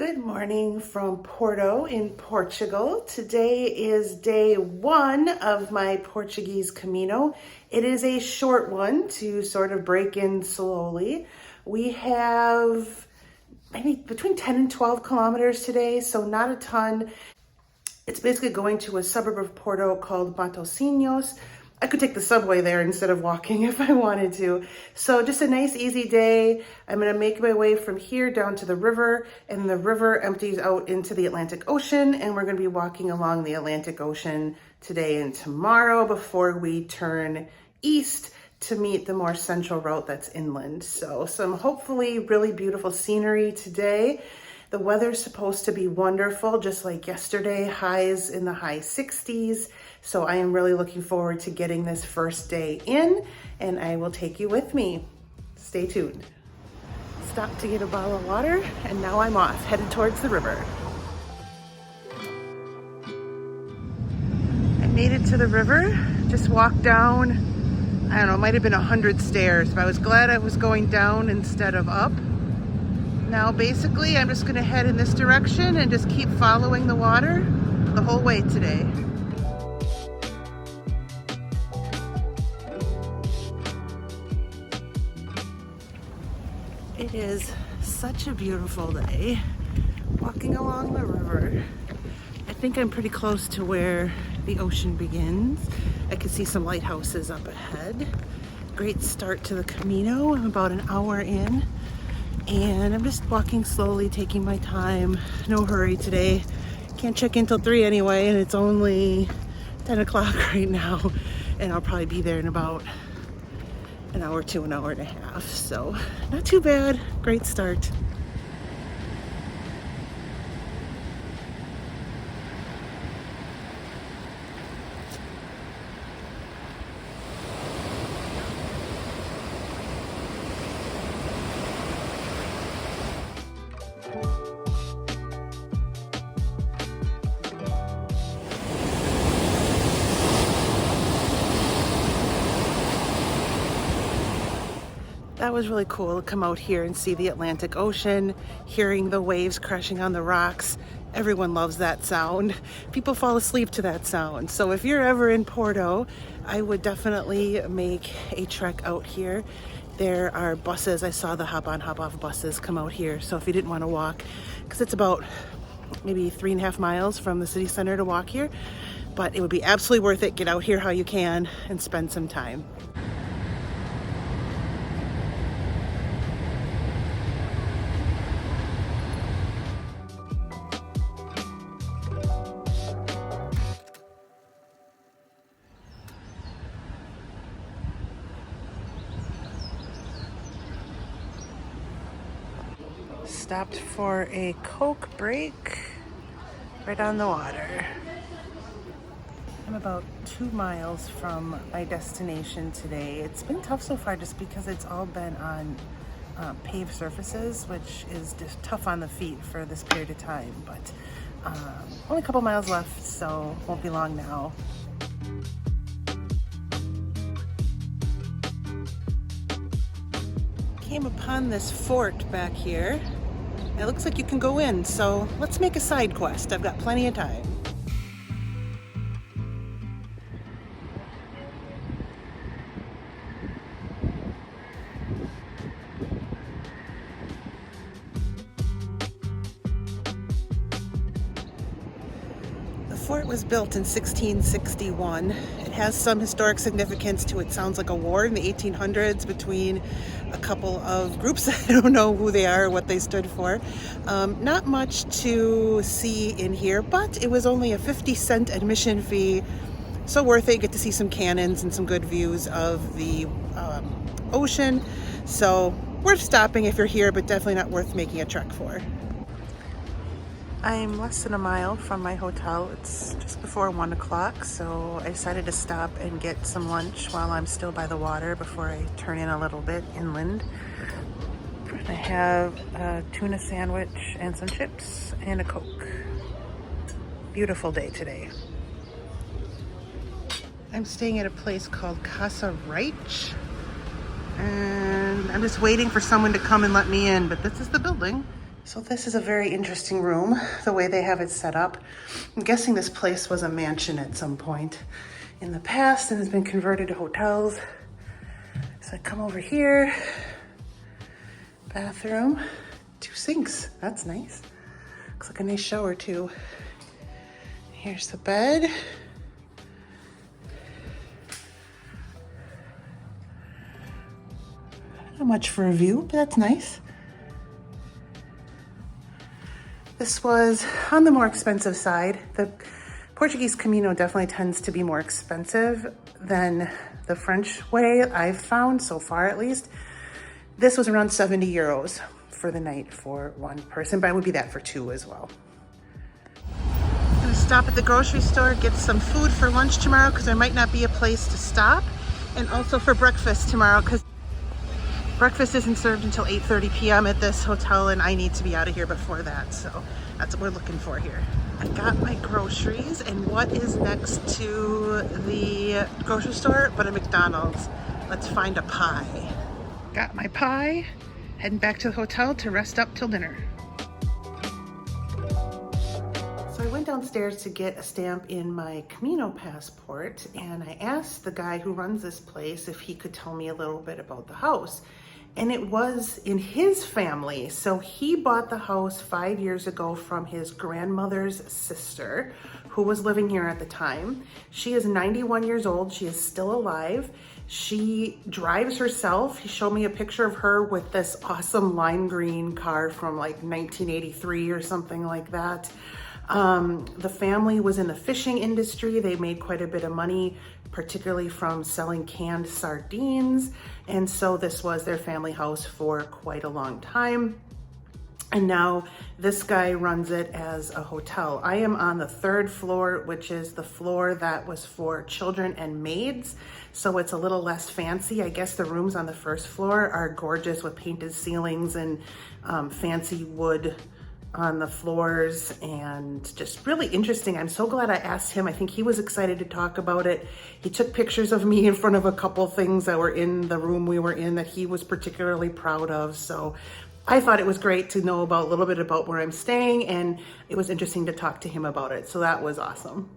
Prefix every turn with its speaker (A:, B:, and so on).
A: Good morning from Porto in Portugal. Today is day one of my Portuguese Camino. It is a short one to sort of break in slowly. We have maybe between 10 and 12 kilometers today, so not a ton. It's basically going to a suburb of Porto called Matosinhos. I could take the subway there instead of walking if I wanted to. So just a nice easy day. I'm gonna make my way from here down to the river, and the river empties out into the Atlantic Ocean, and we're gonna be walking along the Atlantic Ocean today and tomorrow before we turn east to meet the more central route that's inland. So some hopefully really beautiful scenery today. The weather's supposed to be wonderful, just like yesterday, highs in the high 60s. So I am really looking forward to getting this first day in, and I will take you with me. Stay tuned. Stopped to get a bottle of water, and now I'm off, headed towards the river. I made it to the river, just walked down, I don't know, it might have been 100 stairs, but I was glad I was going down instead of up. Now basically I'm just gonna head in this direction and just keep following the water the whole way today. It is such a beautiful day walking along the river. I think I'm pretty close to where the ocean begins. I can see some lighthouses up ahead. Great start to the Camino. I'm about an hour in. And I'm just walking slowly, taking my time. No hurry today. Can't check in till 3 anyway, and it's only 10 o'clock right now. And I'll probably be there in about an hour to an hour and a half. So not too bad. Great start. That was really cool to come out here and see the Atlantic Ocean, hearing the waves crashing on the rocks. Everyone loves that sound. People fall asleep to that sound. So if you're ever in Porto, I would definitely make a trek out here. There are buses. I saw the hop on, hop off buses come out here. So if you didn't want to walk, because it's about maybe 3.5 miles from the city center to walk here, but it would be absolutely worth it. Get out here how you can and spend some time. Stopped for a Coke break right on the water. I'm about 2 miles from my destination today. It's been tough so far just because it's all been on paved surfaces, which is just tough on the feet for this period of time. But only a couple miles left, so won't be long now. Came upon this fort back here. It looks like you can go in, so let's make a side quest. I've got plenty of time. The fort was built in 1661. It has some historic significance to it. Sounds like a war in the 1800s between a couple of groups. I don't know who they are or what they stood for. Not much to see in here, but it was only a 50-cent admission fee. So worth it. Get to see some cannons and some good views of the ocean. So worth stopping if you're here, but definitely not worth making a trek for. I'm less than a mile from my hotel. It's just before 1 o'clock, so I decided to stop and get some lunch while I'm still by the water before I turn in a little bit inland. I have a tuna sandwich and some chips and a Coke. Beautiful day today. I'm staying at a place called Casa and I'm just waiting for someone to come and let me in, but this is the building. So this is a very interesting room, the way they have it set up. I'm guessing this place was a mansion at some point in the past and has been converted to hotels. So I come over here, bathroom, 2 sinks, that's nice. Looks like a nice shower too. Here's the bed. Not much for a view, but that's nice. This was on the more expensive side. The Portuguese Camino definitely tends to be more expensive than the French way, I've found so far at least. This was around 70 euros for the night for 1 person, but it would be that for 2 as well. I'm gonna stop at the grocery store, get some food for lunch tomorrow because there might not be a place to stop, and also for breakfast tomorrow because breakfast isn't served until 8:30 p.m. at this hotel and I need to be out of here before that, so that's what we're looking for here. I got my groceries, and what is next to the grocery store but a McDonald's? Let's find a pie. Got my pie, heading back to the hotel to rest up till dinner. So I went downstairs to get a stamp in my Camino passport, and I asked the guy who runs this place if he could tell me a little bit about the house. And it was in his family. So he bought the house 5 years ago from his grandmother's sister, who was living here at the time. She is 91 years old. She is still alive. She drives herself. He showed me a picture of her with this awesome lime green car from like 1983 or something like that. The family was in the fishing industry. They made quite a bit of money, particularly from selling canned sardines. And so this was their family house for quite a long time. And now this guy runs it as a hotel. I am on the 3rd floor, which is the floor that was for children and maids. So it's a little less fancy. I guess the rooms on the 1st floor are gorgeous with painted ceilings and fancy wood on the floors, and just really interesting. I'm so glad I asked him. I think he was excited to talk about it. He took pictures of me in front of a couple things that were in the room we were in that he was particularly proud of. So I thought it was great to know about a little bit about where I'm staying, and it was interesting to talk to him about it. So that was awesome.